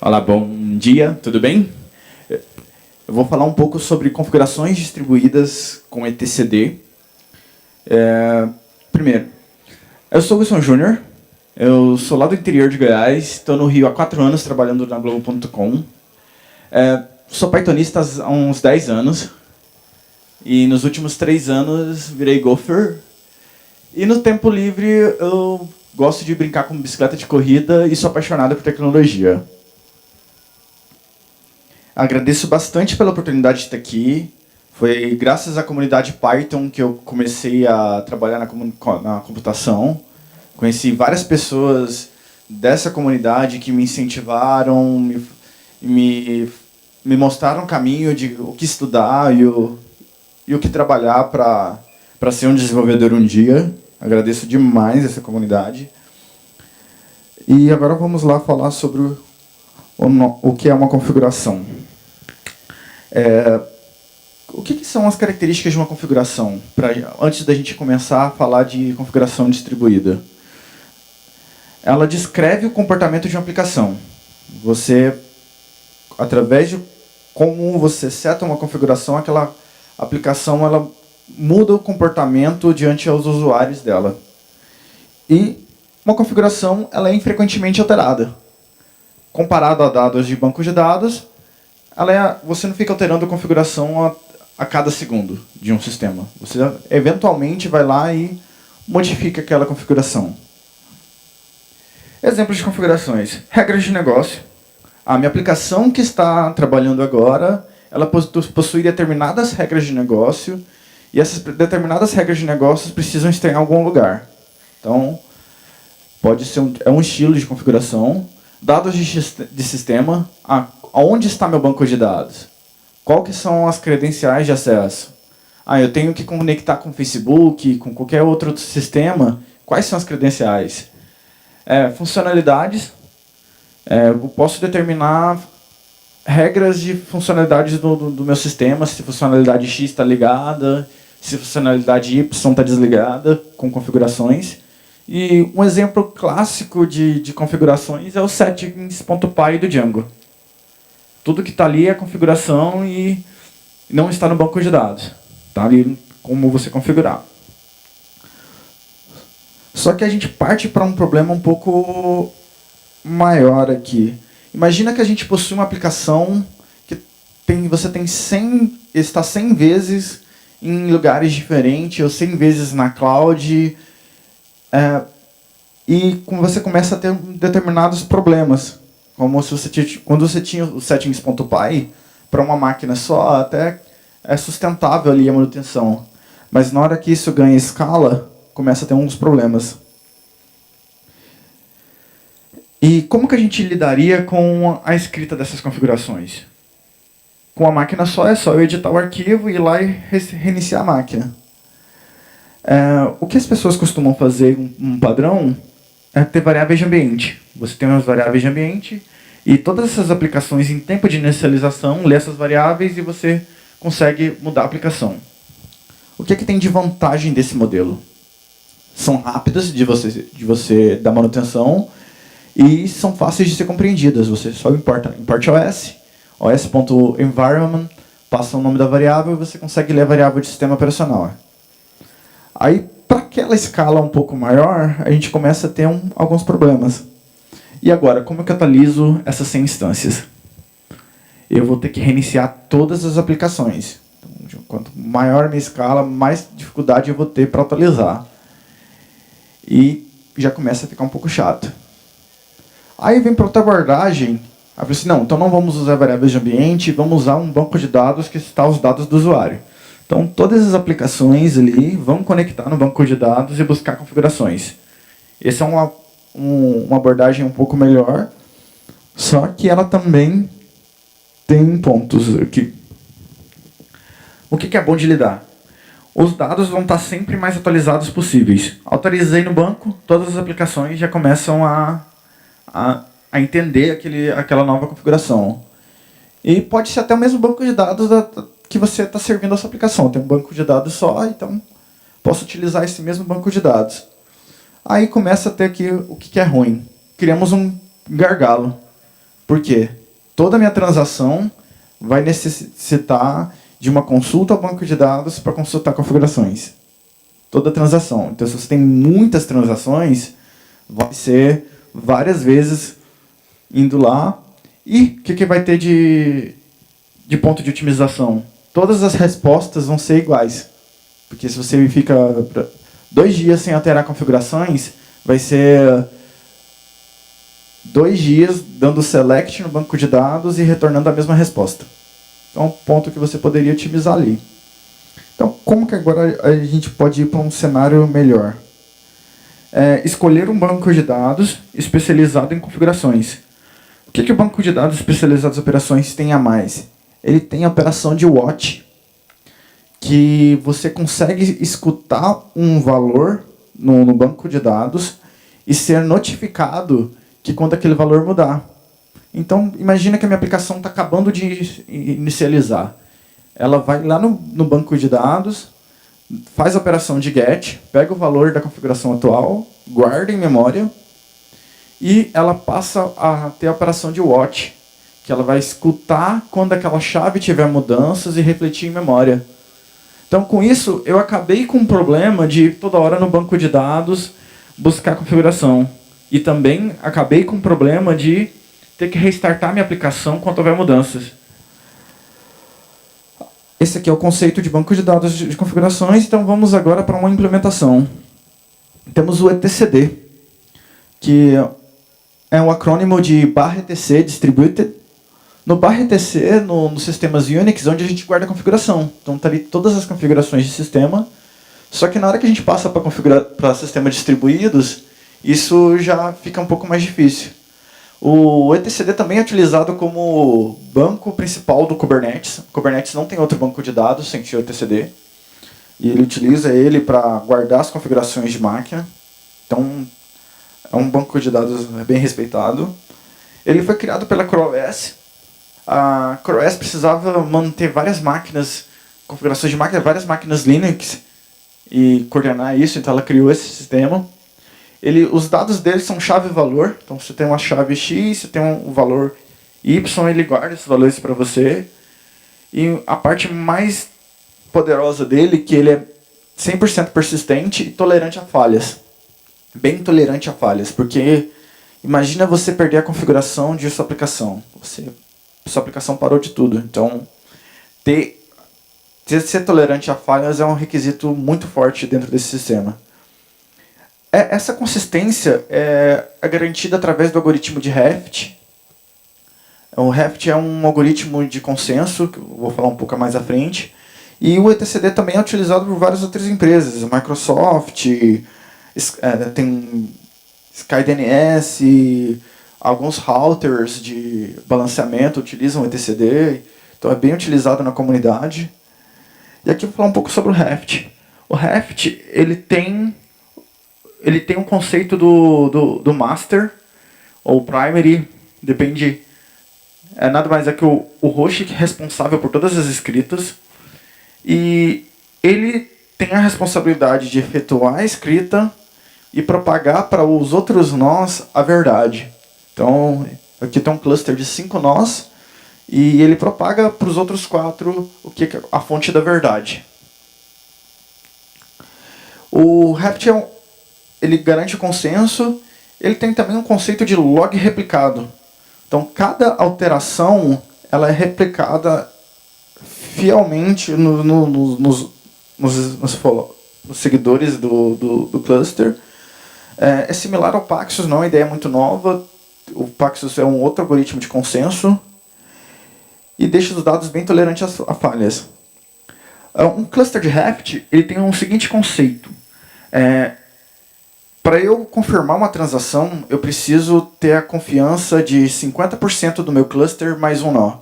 Olá, bom dia, tudo bem? Eu vou falar um pouco sobre configurações distribuídas com etcd. Primeiro, eu sou o Wilson Júnior, eu sou lá do interior de Goiás, estou no Rio há 4 anos trabalhando na Globo.com. Sou pythonista há uns 10 anos e nos últimos 3 anos virei golfer. E no tempo livre eu gosto de brincar com bicicleta de corrida e sou apaixonado por tecnologia. Agradeço bastante pela oportunidade de estar aqui. Foi graças à comunidade Python que eu comecei a trabalhar na computação. Conheci várias pessoas dessa comunidade que me incentivaram, me mostraram o caminho de o que estudar e o que trabalhar para ser um desenvolvedor um dia. Agradeço demais essa comunidade. E agora vamos lá falar sobre o que é uma configuração. O que são as características de uma configuração? Antes da gente começar a falar de configuração distribuída. Ela descreve o comportamento de uma aplicação. Você, através de como você seta uma configuração, aquela aplicação ela muda o comportamento diante aos usuários dela. E uma configuração ela é infrequentemente alterada. Comparado a dados de banco de dados, você não fica alterando a configuração a cada segundo de um sistema. Você eventualmente vai lá e modifica aquela configuração. Exemplos de configurações. Regras de negócio. A minha aplicação que está trabalhando agora, ela possui determinadas regras de negócio e essas determinadas regras de negócio precisam estar em algum lugar. Então, pode ser um estilo de configuração. Dados de sistema. Onde está meu banco de dados? Qual que são as credenciais de acesso? Eu tenho que conectar com o Facebook, com qualquer outro sistema. Quais são as credenciais? Funcionalidades. Eu posso determinar regras de funcionalidades do meu sistema, se a funcionalidade X está ligada, se a funcionalidade Y está desligada, com configurações. E um exemplo clássico de configurações é o settings.py do Django. Tudo que está ali é configuração e não está no banco de dados. Está ali como você configurar. Só que a gente parte para um problema um pouco maior aqui. Imagina que a gente possui uma aplicação que você está 100 vezes em lugares diferentes, ou 100 vezes na cloud, e você começa a ter determinados problemas. Como quando você tinha o settings.py, para uma máquina só, até é sustentável ali a manutenção. Mas na hora que isso ganha escala, começa a ter uns problemas. E como que a gente lidaria com a escrita dessas configurações? Com a máquina só, é só eu editar o arquivo, ir lá e reiniciar a máquina. O que as pessoas costumam fazer, um padrão, é ter variáveis de ambiente. Você tem umas variáveis de ambiente e todas essas aplicações em tempo de inicialização lê essas variáveis e você consegue mudar a aplicação. O que tem de vantagem desse modelo? São rápidas de você dar manutenção e são fáceis de ser compreendidas. Você só importa os.environment, passa o nome da variável e você consegue ler a variável de sistema operacional. Aí, para aquela escala um pouco maior, a gente começa a ter alguns problemas. E agora, como eu cataliso essas 100 instâncias? Eu vou ter que reiniciar todas as aplicações. Então, quanto maior a minha escala, mais dificuldade eu vou ter para atualizar. E já começa a ficar um pouco chato. Aí vem para outra abordagem. Eu falei assim, não, então não vamos usar variáveis de ambiente, vamos usar um banco de dados que está os dados do usuário. Então, todas as aplicações ali vão conectar no banco de dados e buscar configurações. Essa é uma abordagem um pouco melhor, só que ela também tem pontos aqui. O que é bom de lidar? Os dados vão estar sempre mais atualizados possíveis. Autorizei no banco, todas as aplicações já começam a entender aquela nova configuração. E pode ser até o mesmo banco de dados que você está servindo a sua aplicação. Tem um banco de dados só, então posso utilizar esse mesmo banco de dados. Aí começa a ter aqui o que é ruim. Criamos um gargalo. Por quê? Toda minha transação vai necessitar de uma consulta ao banco de dados para consultar configurações. Toda transação. Então, se você tem muitas transações, vai ser várias vezes indo lá. E o que vai ter de ponto de otimização? Todas as respostas vão ser iguais. Porque se você fica 2 dias sem alterar configurações, vai ser 2 dias dando select no banco de dados e retornando a mesma resposta. Então, um ponto que você poderia otimizar ali. Então, como que agora a gente pode ir para um cenário melhor? Escolher um banco de dados especializado em configurações. O que o banco de dados especializado em operações tem a mais? Ele tem a operação de watch, que você consegue escutar um valor no banco de dados e ser notificado que quando aquele valor mudar. Então, imagina que a minha aplicação está acabando de inicializar. Ela vai lá no banco de dados, faz a operação de get, pega o valor da configuração atual, guarda em memória, e ela passa a ter a operação de watch, que ela vai escutar quando aquela chave tiver mudanças e refletir em memória. Então, com isso, eu acabei com um problema de toda hora no banco de dados buscar configuração. E também acabei com o problema de ter que restartar minha aplicação quando houver mudanças. Esse aqui é o conceito de banco de dados de configurações. Então, vamos agora para uma implementação. Temos o etcd, que é um acrônimo de /etc, Distributed. No /etc, nos sistemas Unix, onde a gente guarda a configuração. Então, está ali todas as configurações de sistema. Só que na hora que a gente passa para sistemas distribuídos, isso já fica um pouco mais difícil. O etcd também é utilizado como banco principal do Kubernetes. O Kubernetes não tem outro banco de dados sem ser o etcd. E ele utiliza ele para guardar as configurações de máquina. Então, é um banco de dados bem respeitado. Ele foi criado pela CoreOS. A CoreOS precisava manter várias máquinas, configurações de máquina, várias máquinas Linux, e coordenar isso, então ela criou esse sistema. Os dados dele são chave e valor, então você tem uma chave X, você tem um valor Y, ele guarda esses valores para você. E a parte mais poderosa dele, que ele é 100% persistente e tolerante a falhas. Bem tolerante a falhas, porque imagina você perder a configuração de sua aplicação. Sua aplicação parou de tudo. Então, ser tolerante a falhas é um requisito muito forte dentro desse sistema. Essa consistência é garantida através do algoritmo de Raft. O Raft é um algoritmo de consenso, que eu vou falar um pouco mais à frente. E o etcd também é utilizado por várias outras empresas. A Microsoft, tem SkyDNS, alguns routers de balanceamento utilizam o etcd. Então é bem utilizado na comunidade. E aqui eu vou falar um pouco sobre o Raft. O Raft, ele tem um conceito do master, ou primary, depende. Nada mais é que o host que é responsável por todas as escritas. E ele tem a responsabilidade de efetuar a escrita e propagar para os outros nós a verdade. Então, aqui tem um cluster de 5 nós, e ele propaga para os outros 4 o que é a fonte da verdade. O Raft ele garante o consenso. Ele tem também um conceito de log replicado. Então, cada alteração ela é replicada fielmente nos seguidores do cluster. É similar ao Paxos, não é uma ideia muito nova. O Paxos é um outro algoritmo de consenso e deixa os dados bem tolerantes a falhas. Um cluster de Raft ele tem um seguinte conceito. Para eu confirmar uma transação, eu preciso ter a confiança de 50% do meu cluster mais um nó.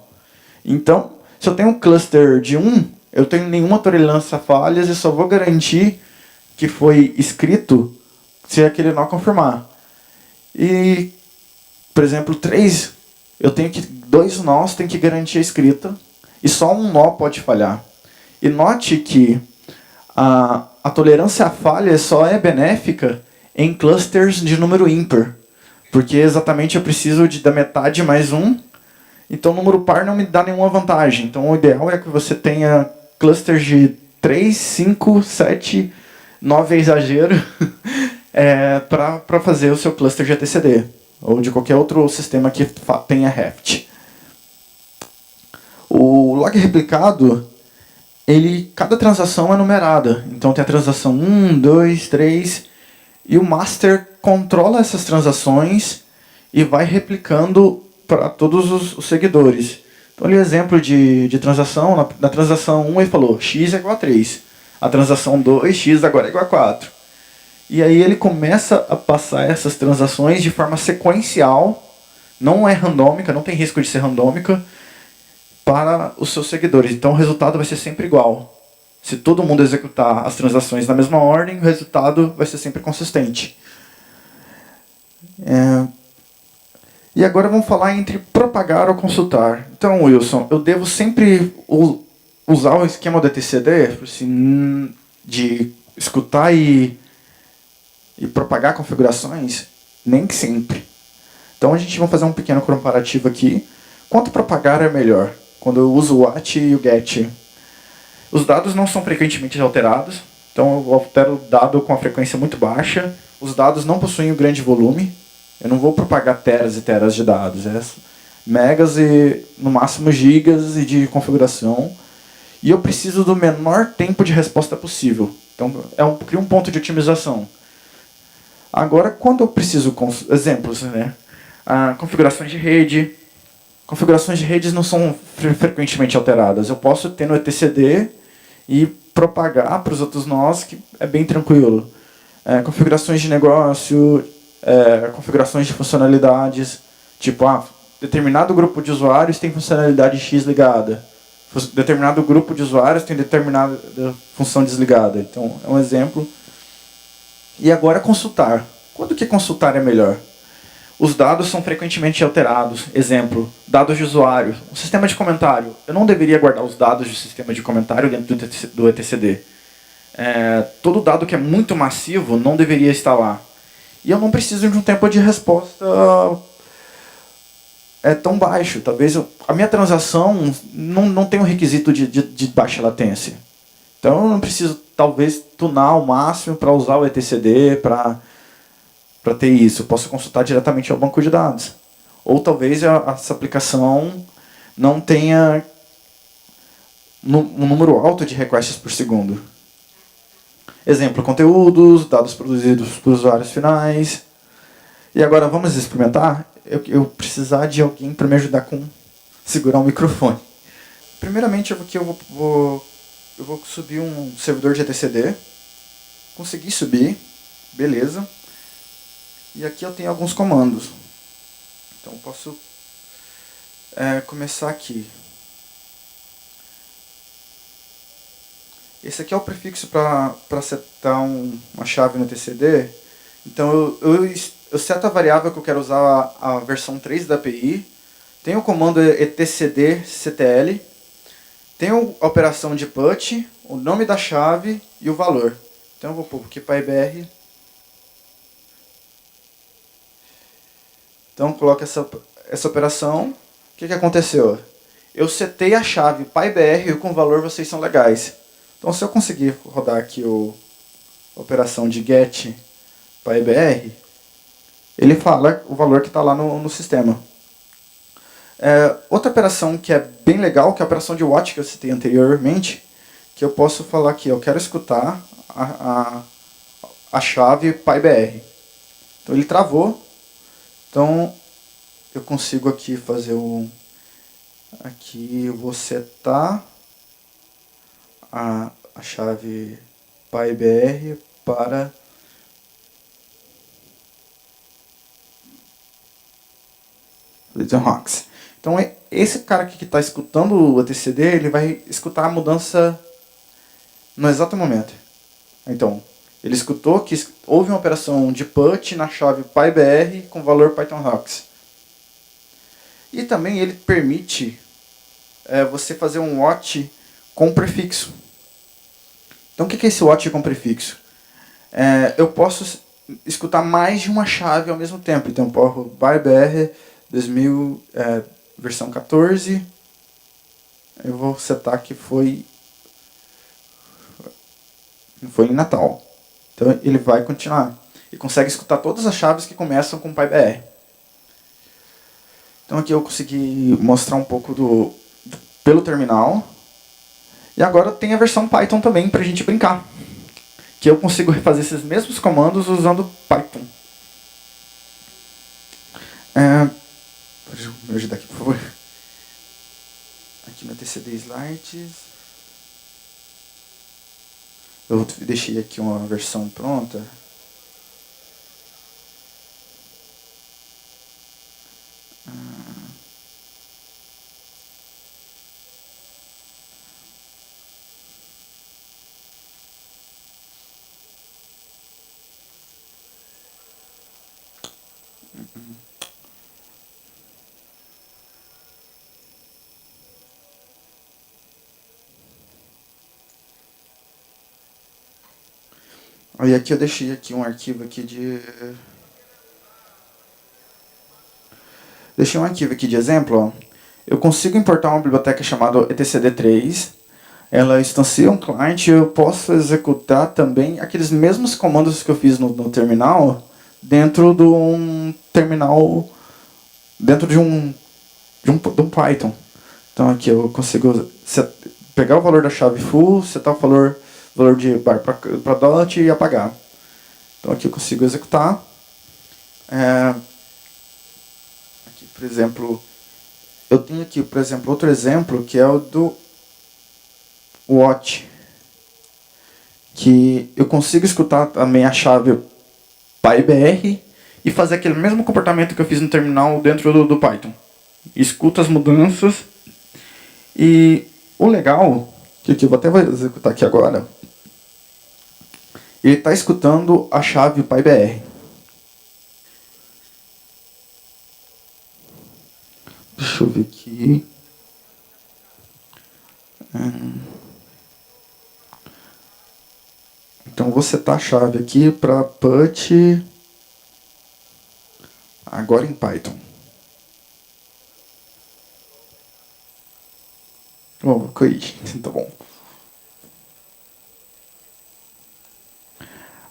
Então, se eu tenho um cluster de 1, eu tenho nenhuma tolerância a falhas e só vou garantir que foi escrito se aquele nó confirmar. E, por exemplo, 3, 2 nós tem que garantir a escrita e só um nó pode falhar. E note que a tolerância à falha só é benéfica em clusters de número ímpar, porque exatamente eu preciso da metade mais 1 Então, o número par não me dá nenhuma vantagem. Então, o ideal é que você tenha clusters de 3, 5, 7, 9 é exagero, para fazer o seu cluster de etcd, ou de qualquer outro sistema que tenha Heft. O log replicado, cada transação é numerada. Então, tem a transação 1, 2, 3, e o master controla essas transações e vai replicando para todos os seguidores. Então, ali exemplo de transação. Na transação 1 ele falou x é igual a 3. A transação 2, x agora é igual a 4. E aí ele começa a passar essas transações de forma sequencial, não é randômica, não tem risco de ser randômica, para os seus seguidores. Então o resultado vai ser sempre igual. Se todo mundo executar as transações na mesma ordem, o resultado vai ser sempre consistente. E agora vamos falar entre propagar ou consultar. Então, Wilson, eu devo sempre usar o esquema do etcd, assim, de escutar e propagar configurações? Nem sempre. Então a gente vai fazer um pequeno comparativo aqui. Quanto propagar é melhor? Quando eu uso o what e o get. Os dados não são frequentemente alterados. Então eu altero o dado com a frequência muito baixa. Os dados não possuem um grande volume. Eu não vou propagar teras e teras de dados. É megas e no máximo gigas e de configuração. E eu preciso do menor tempo de resposta possível. Então cria um ponto de otimização. Agora, quando eu preciso... Exemplos, né? Configurações de rede. Configurações de redes não são frequentemente alteradas. Eu posso ter no etcd e propagar para os outros nós, que é bem tranquilo. Configurações de negócio, configurações de funcionalidades. Tipo, determinado grupo de usuários tem funcionalidade X ligada. Determinado grupo de usuários tem determinada função desligada. Então, é um exemplo. E agora consultar. Quando que consultar é melhor? Os dados são frequentemente alterados. Exemplo, dados de usuário. Um sistema de comentário. Eu não deveria guardar os dados do sistema de comentário dentro do etcd. Todo dado que é muito massivo não deveria estar lá. E eu não preciso de um tempo de resposta tão baixo. Talvez a minha transação não tenha um requisito de baixa latência. Então eu não preciso, talvez, tunar ao máximo para usar o etcd para ter isso. Eu posso consultar diretamente ao banco de dados. Ou talvez essa aplicação não tenha um número alto de requests por segundo. Exemplo, conteúdos, dados produzidos por usuários finais. E agora vamos experimentar? Eu precisar de alguém para me ajudar com segurar o microfone. Primeiramente, eu vou subir um servidor de etcd. Consegui subir. Beleza. E aqui eu tenho alguns comandos. Então eu posso começar aqui. Esse aqui é o prefixo para setar uma chave no etcd. Então eu seto a variável que eu quero usar a versão 3 da API. Tem o comando etcd-ctl. Tem a operação de put, o nome da chave e o valor. Então eu vou pôr aqui PyBR. Então coloco essa operação. O que aconteceu? Eu setei a chave PyBR e com o valor vocês são legais. Então se eu conseguir rodar aqui a operação de get PyBR, ele fala o valor que está lá no sistema. Outra operação que é bem legal, que é a operação de watch que eu citei anteriormente, que eu posso falar aqui, eu quero escutar a chave PyBR. Então ele travou. Então eu consigo aqui fazer aqui eu vou setar a chave PyBR para Rocks. Então esse cara aqui que está escutando o etcd, ele vai escutar a mudança no exato momento. Então, ele escutou que houve uma operação de put na chave PyBR com valor Python Rocks. E também ele permite você fazer um watch com prefixo. Então o que é esse watch com prefixo? Eu posso escutar mais de uma chave ao mesmo tempo. Então, PyBR 2000, versão 14. Eu vou setar que foi em Natal. Então ele vai continuar. E consegue escutar todas as chaves que começam com PyBR. Então aqui eu consegui mostrar um pouco pelo terminal. E agora tem a versão Python também para a gente brincar. Que eu consigo refazer esses mesmos comandos usando Python. Deixa eu me ajudar aqui, por favor. Aqui no TCD Slides. Eu deixei aqui uma versão pronta. Aí aqui eu deixei aqui um arquivo aqui de... Deixei um arquivo aqui de exemplo. Ó. Eu consigo importar uma biblioteca chamada etcd3. Ela instancia um cliente e eu posso executar também aqueles mesmos comandos que eu fiz no terminal dentro de um terminal, dentro de um Python. Então aqui eu consigo pegar o valor da chave full, setar o valor de bar para dot e apagar. Então aqui eu consigo executar. Aqui, por exemplo, eu tenho aqui, por exemplo, outro exemplo que é o do watch, que eu consigo escutar também a chave PyBR e fazer aquele mesmo comportamento que eu fiz no terminal dentro do Python. Escuto as mudanças e o legal, que eu até vou executar aqui agora, ele está escutando a chave PyBR. Deixa eu ver aqui. Então vou setar a chave aqui para put agora em Python. Vou corrigir, tá bom.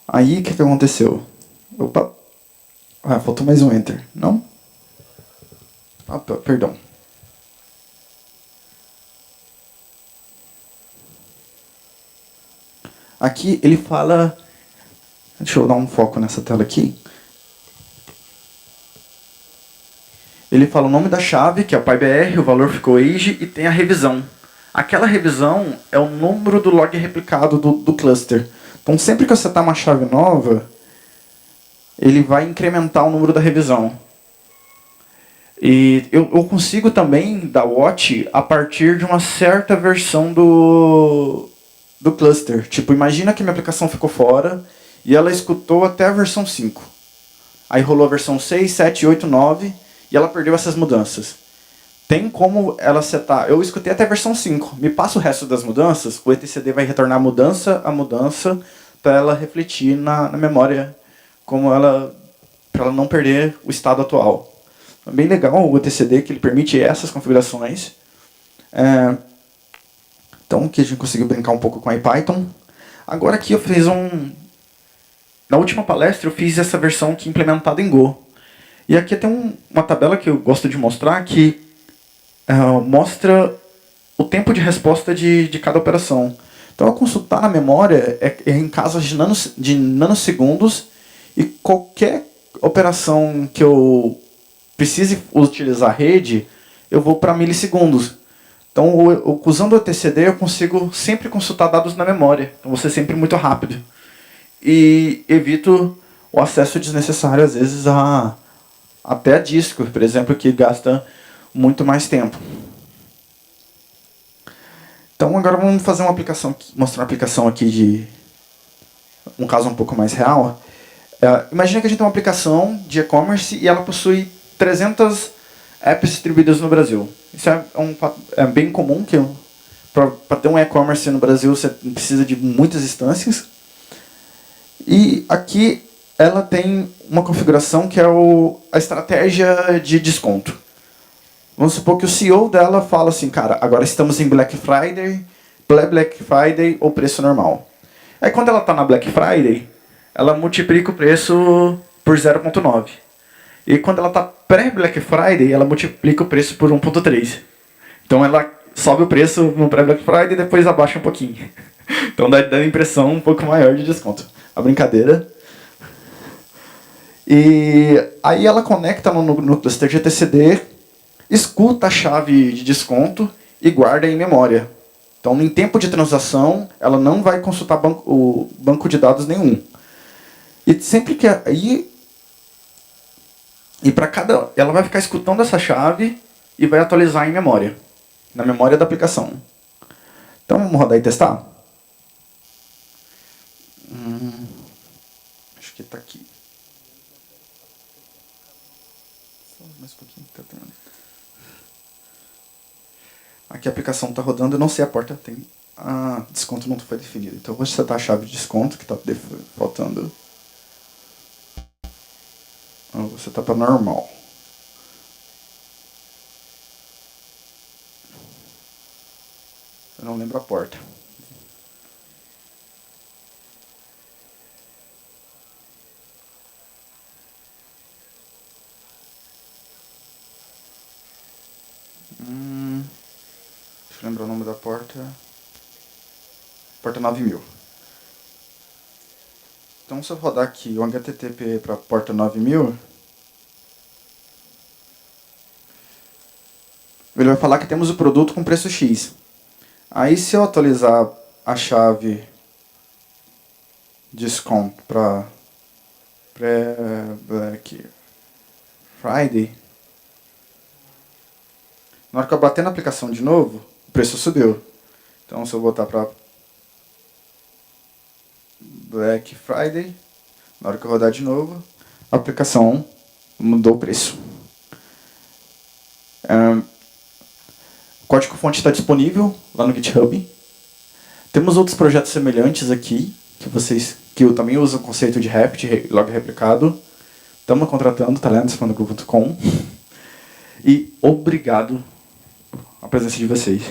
Aí o que aconteceu? Opa! Faltou mais um enter, não? Perdão. Aqui ele fala... Deixa eu dar um foco nessa tela aqui. Ele fala o nome da chave, que é o PyBR, o valor ficou age, e tem a revisão. Aquela revisão é o número do log replicado do cluster. Então sempre que eu setar uma chave nova, ele vai incrementar o número da revisão. E eu consigo também dar watch a partir de uma certa versão do cluster. Tipo, imagina que minha aplicação ficou fora e ela escutou até a versão 5. Aí rolou a versão 6, 7, 8, 9 e ela perdeu essas mudanças. Tem como ela setar... Eu escutei até a versão 5. Me passa o resto das mudanças, o etcd vai retornar a mudança para ela refletir na memória como para ela não perder o estado atual. É bem legal o etcd que ele permite essas configurações. Então aqui a gente conseguiu brincar um pouco com a IPython. Agora aqui eu fiz na última palestra eu fiz essa versão aqui implementada em Go. E aqui tem uma tabela que eu gosto de mostrar que mostra o tempo de resposta de cada operação. Então, ao consultar na memória, é em casos de nanosegundos, e qualquer operação que eu precise utilizar a rede, eu vou para milissegundos. Então, usando o etcd, eu consigo sempre consultar dados na memória. Então, vou ser sempre muito rápido. E evito o acesso desnecessário, às vezes, até a disco, por exemplo, que gasta muito mais tempo. Então agora vamos fazer uma aplicação, mostrar uma aplicação aqui de um caso um pouco mais real. Imagina que a gente tem uma aplicação de e-commerce e ela possui 300 apps distribuídas no Brasil. Isso é bem comum, que para ter um e-commerce no Brasil você precisa de muitas instâncias. E aqui ela tem uma configuração que é a estratégia de desconto. Vamos supor que o CEO dela fala assim, cara, agora estamos em Black Friday ou preço normal. Aí quando ela está na Black Friday, ela multiplica o preço por 0,9. E quando ela está pré-Black Friday, ela multiplica o preço por 1,3. Então ela sobe o preço no pré-Black Friday e depois abaixa um pouquinho. Então dá a impressão um pouco maior de desconto. A brincadeira. E aí ela conecta no cluster GTCD, escuta a chave de desconto e guarda em memória. Então, em tempo de transação, ela não vai consultar o banco de dados nenhum. E sempre que para cada, ela vai ficar escutando essa chave e vai atualizar em memória, na memória da aplicação. Então, vamos rodar e testar? Acho que está aqui. Só mais um pouquinho, tá terminando. Aqui a aplicação está rodando, eu não sei a porta, tem... desconto não foi definido. Então eu vou setar a chave de desconto, que está faltando. Eu vou setar para normal. Eu não lembro a porta. Deixa eu lembrar o nome da porta. Porta 9000. Então, se eu rodar aqui o HTTP para a porta 9000, ele vai falar que temos o produto com preço X. Aí, se eu atualizar a chave desconto para Black Friday, na hora que eu bater na aplicação de novo, o preço subiu. Então, se eu botar para Black Friday, na hora que eu rodar de novo, a aplicação mudou o preço. O código-fonte está disponível lá no GitHub. Temos outros projetos semelhantes aqui, que eu também uso o conceito de REPT, log replicado. Estamos contratando, tá lá no expandogrupo.com. E obrigado pela presença de vocês.